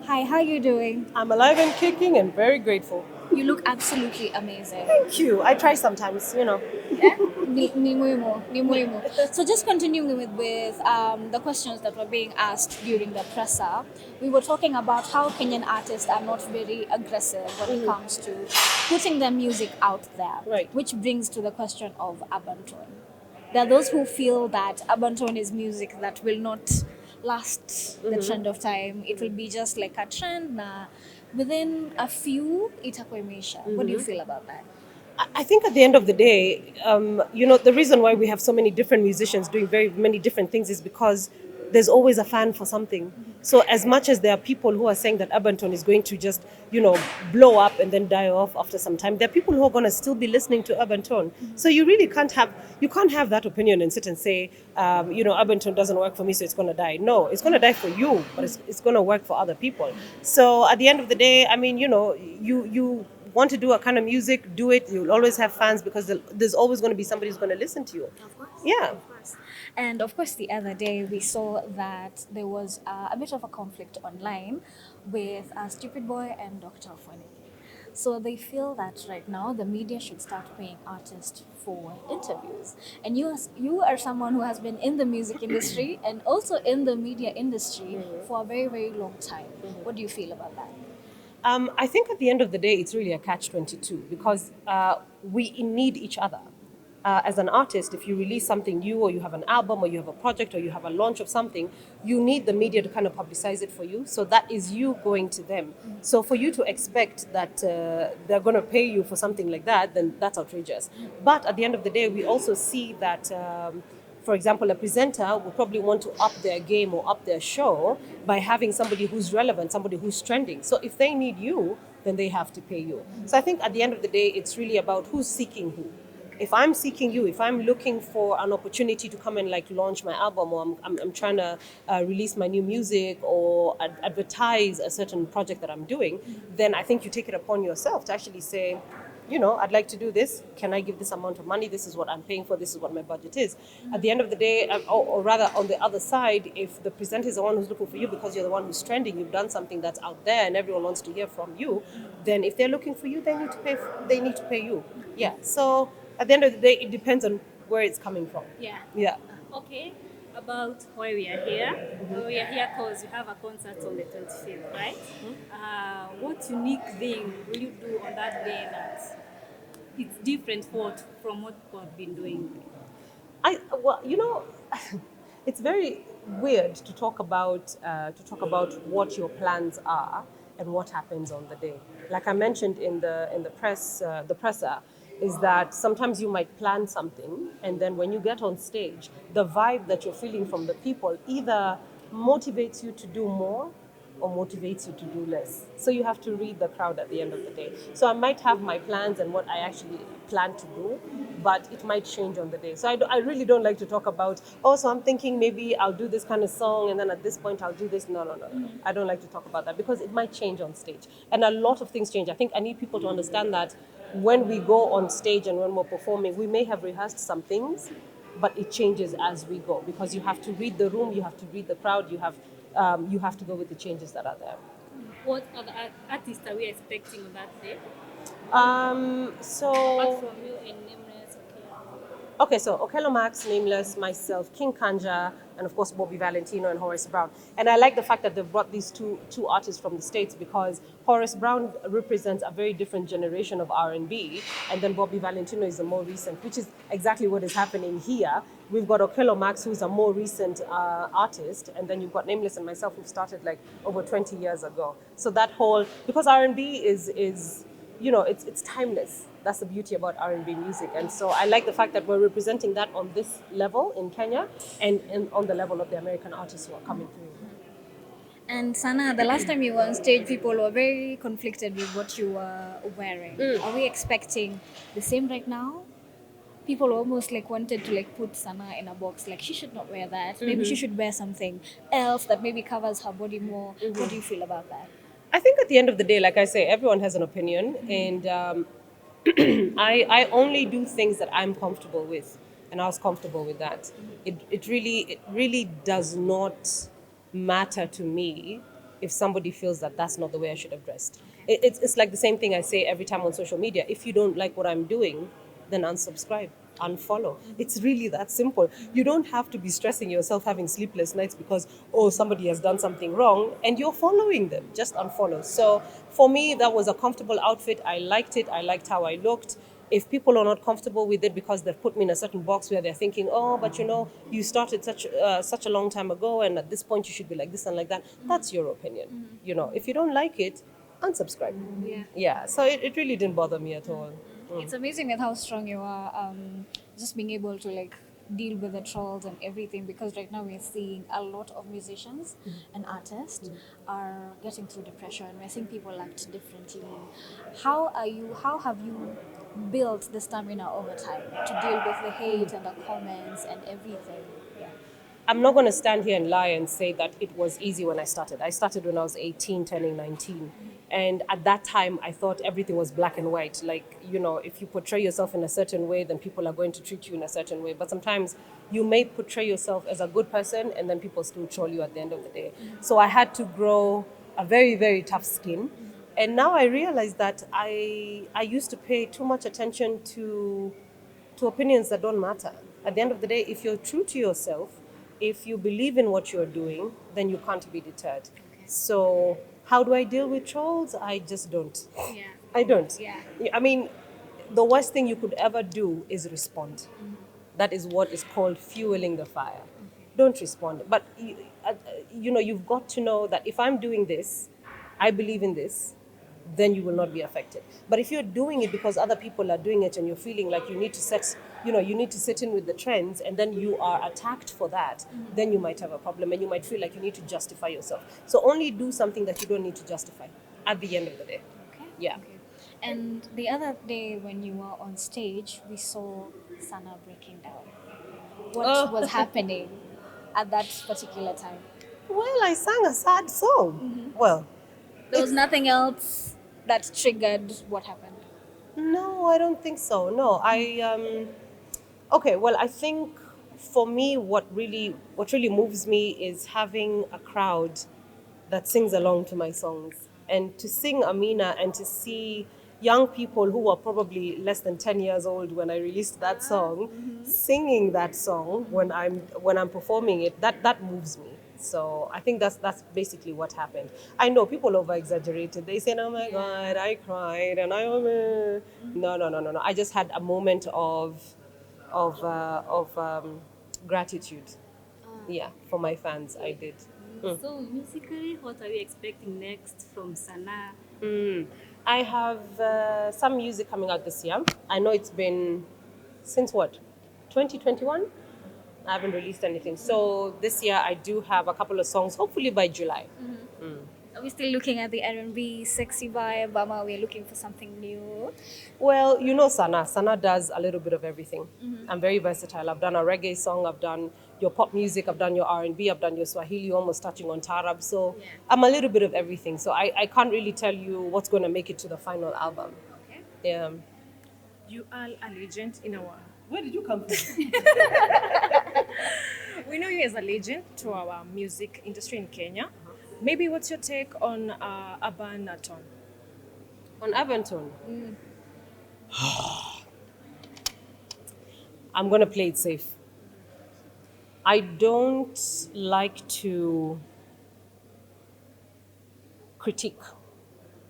Hi, how you doing? I'm alive and kicking and very grateful. You look absolutely amazing. Thank you. I try sometimes. Yeah? Ni muhimu, ni muhimu. So just continuing with the questions that were being asked during the presser, we were talking about how Kenyan artists are not very aggressive when it comes to putting their music out there, Right. which brings to the question of urban tone. There are those who feel that urban tone is music that will not last the trend of time. It will be just like a trend na within a few itakuwa imeisha. What do you feel about that? I think at the end of the day, the reason why we have so many different musicians doing very many different things is because there's always a fan for something. So as much as there are people who are saying that urban tone is going to just blow up and then die off after some time, there are people who are going to still be listening to urban tone. So you can't have that opinion and sit and say, urban tone doesn't work for me, so it's going to die. No, it's going to die for you, but it's going to work for other people. So at the end of the day, I mean, you want to do a kind of music, do it. You'll always have fans because there's always going to be somebody who's going to listen to you. Of course. Yeah. Of course. And of course, the other day we saw that there was a bit of a conflict online with Stupid Boy and Dr. Fonike. So they feel that right now the media should start paying artists for interviews. And you are someone who has been in the music industry and also in the media industry for a very, very long time. What do you feel about that? I think at the end of the day, it's really a catch-22 because we need each other. As an artist, if you release something new or you have an album or you have a project or you have a launch of something, you need the media to kind of publicize it for you. So that is you going to them. So for you to expect that they're going to pay you for something like that, then that's outrageous. But at the end of the day, we also see that. For example, a presenter will probably want to up their game or up their show by having somebody who's relevant, somebody who's trending. So if they need you, then they have to pay you. So I think at the end of the day, it's really about who's seeking who. If I'm seeking you, if I'm looking for an opportunity to come and like launch my album, or I'm trying to release my new music or advertise a certain project that I'm doing, then I think you take it upon yourself to actually say, I'd like to do this. Can I give this amount of money? This is what I'm paying for. This is what my budget is. At the end of the day, or rather on the other side, if the presenter is the one who's looking for you because you're the one who's trending, you've done something that's out there and everyone wants to hear from you, then if they're looking for you, they need to pay. They need to pay you. Yeah. So at the end of the day, it depends on where it's coming from. Yeah. Yeah. Okay. About why we are here. We are here because you have a concert on the 25th, right? What unique thing will you do on that day that it's different from what people have been doing? Well, it's very weird to talk about what your plans are and what happens on the day. Like I mentioned in the presser, is that sometimes you might plan something, and then when you get on stage, the vibe that you're feeling from the people either motivates you to do more or motivates you to do less. So you have to read the crowd at the end of the day. So I might have my plans and what I actually plan to do, but it might change on the day. So I really don't like to talk about, oh, so I'm thinking maybe I'll do this kind of song and then at this point I'll do this. No, no, no, no. I don't like to talk about that because it might change on stage. And a lot of things change. I think I need people to understand that when we go on stage and when we're performing, we may have rehearsed some things, but it changes as we go because you have to read the room, you have to read the crowd, you have to go with the changes that are there. What other artists are we expecting on that day? Apart So from you and Nameless, okay. Okay, so Okello Max, Nameless, myself, King Kanja, and of course Bobby Valentino and Horace Brown. And I like the fact that they've brought these two artists from the States because Horace Brown represents a very different generation of R&B, and then Bobby Valentino is a more recent, which is exactly what is happening here. We've got Okello Max, who's a more recent artist, and then you've got Nameless and myself, who started like over 20 years ago. So that whole, because R&B is it's timeless. That's the beauty about R&B music. And so I like the fact that we're representing that on this level in Kenya and on the level of the American artists who are coming through. And Sana, the last time you were on stage, people were very conflicted with what you were wearing. Are we expecting the same right now? People almost like wanted to like put Sana in a box, like she should not wear that. Maybe she should wear something else that maybe covers her body more. What do you feel about that? I think at the end of the day, like I say, everyone has an opinion, and I only do things that I'm comfortable with, and I was comfortable with that. It really does not matter to me if somebody feels that that's not the way I should have dressed. It's like the same thing I say every time on social media. If you don't like what I'm doing, then unsubscribe, unfollow. It's really that simple. You don't have to be stressing yourself having sleepless nights because, oh, somebody has done something wrong and you're following them. Just unfollow. So for me, that was a comfortable outfit. I liked it. I liked how I looked. If people are not comfortable with it because they've put me in a certain box where they're thinking, oh, but you started such a long time ago, and at this point you should be like this and like that, that's your opinion. If you don't like it, unsubscribe. Yeah. Yeah, so it really didn't bother me at all. It's amazing with how strong you are, just being able to like deal with the trolls and everything, because right now we're seeing a lot of musicians and artists are getting through depression. We're seeing people act differently. How have you built the stamina over time to deal with the hate and the comments and everything? Yeah. I'm not going to stand here and lie and say that it was easy when I started. I started when I was 18, turning 19. And at that time, I thought everything was black and white. Like, if you portray yourself in a certain way, then people are going to treat you in a certain way. But sometimes you may portray yourself as a good person and then people still troll you at the end of the day. So I had to grow a very, very tough skin. And now I realize that I used to pay too much attention to opinions that don't matter. At the end of the day, if you're true to yourself, if you believe in what you're doing, then you can't be deterred. So, how do I deal with trolls? I just don't. Yeah. I don't. Yeah. I mean, the worst thing you could ever do is respond. That is what is called fueling the fire. Don't respond. But, you've got to know that if I'm doing this, I believe in this, then you will not be affected. But if you're doing it because other people are doing it and you're feeling like you need to sit in with the trends and then you are attacked for that, then you might have a problem and you might feel like you need to justify yourself. So only do something that you don't need to justify at the end of the day. Okay. Yeah. Okay. And the other day when you were on stage, we saw Sana breaking down. What Oh. was happening at that particular time? Well, I sang a sad song. Well, There was nothing else that triggered what happened. no, I don't think so. No, okay, well, I think for me what really moves me is having a crowd that sings along to my songs. And to sing Amina and to see young people who were probably less than 10 years old when I released that song singing that song when I'm performing it, that moves me. So I think that's basically what happened. I know people over exaggerated. They said, "Oh my God, I cried," and no. I just had a moment of gratitude. Yeah, for my fans, I did. So musically, what are you expecting next from Sana? I have some music coming out this year. I know it's been since what, 2021? I haven't released anything. So this year I do have a couple of songs, hopefully by July. Are we still looking at the R&B sexy vibe? Mama, we're looking for something new. Well, you know Sana. Sana does a little bit of everything. I'm very versatile. I've done a reggae song, I've done your pop music, I've done your R&B, I've done your Swahili, almost touching on Tarab. So I'm a little bit of everything. So I can't really tell you what's going to make it to the final album. Okay. Yeah. You are a legend in our. Where did you come from? We know you as a legend to our music industry in Kenya. Maybe what's your take on Abanaton? On Aventon. I'm going to play it safe. I don't like to critique.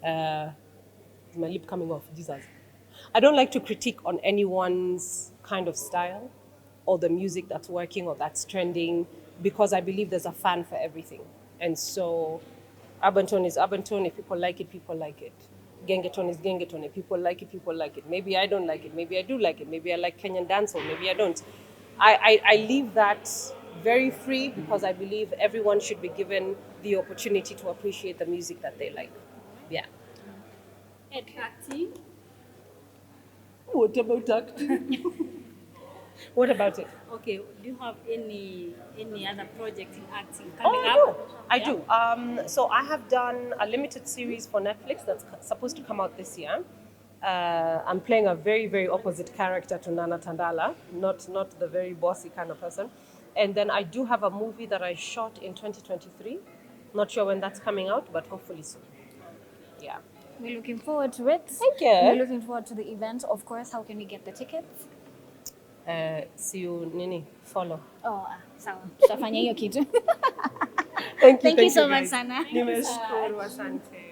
Is my lip coming off? Jesus. I don't like to critique on anyone's kind of style or the music that's working or that's trending, because I believe there's a fan for everything. And so Abanton is Abanton. If people like it, people like it. Gengeton is Gengeton. If people like it, people like it. Maybe I don't like it. Maybe I do like it. Maybe I like Kenyan dancehall. Maybe I don't. I leave that very free, because I believe everyone should be given the opportunity to appreciate the music that they like. Yeah. And acting? What about acting? What about it? Okay, do you have any other project in acting Oh, coming I up? do. I do. So I have done a limited series for Netflix that's supposed to come out this year. I'm playing a very, very opposite character to Nana Tandala, not the very bossy kind of person. And then I do have a movie that I shot in 2023 Not sure when that's coming out, but hopefully soon. Yeah. We're looking forward to it. Thank you. We're looking forward to the event. Of course, how can we get the tickets? See you, Nini. Follow. Oh, sawa. Tutafanya hiyo kitu. Thank you. Thank you so much, guys. Sana. Nimeshukuru, asante.